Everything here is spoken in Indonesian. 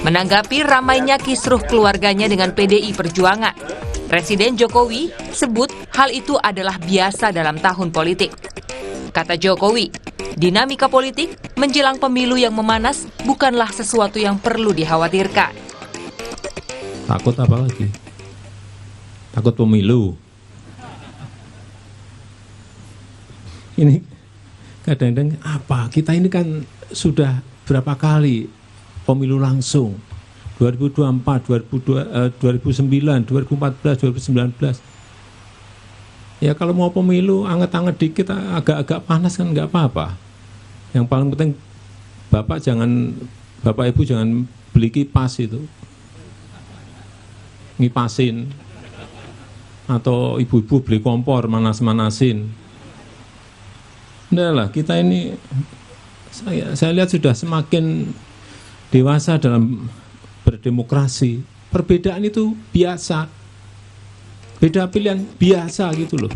Menanggapi ramainya kisruh keluarganya dengan PDI Perjuangan, Presiden Jokowi sebut hal itu adalah biasa dalam tahun politik. Kata Jokowi, dinamika politik menjelang pemilu yang memanas bukanlah sesuatu yang perlu dikhawatirkan. Takut apa lagi? Takut pemilu. Ini kadang-kadang apa? Kita ini kan sudah berapa kali pemilu langsung, 2024, 2009, 2014, 2019. Ya kalau mau pemilu anget-anget dikit, agak-agak panas kan nggak apa-apa. Yang paling penting Bapak Ibu jangan beli kipas itu, ngipasin, atau ibu-ibu beli kompor manas-manasin. Udah lah, kita ini saya lihat sudah semakin dewasa dalam berdemokrasi. Perbedaan itu biasa, beda pilihan biasa gitu loh.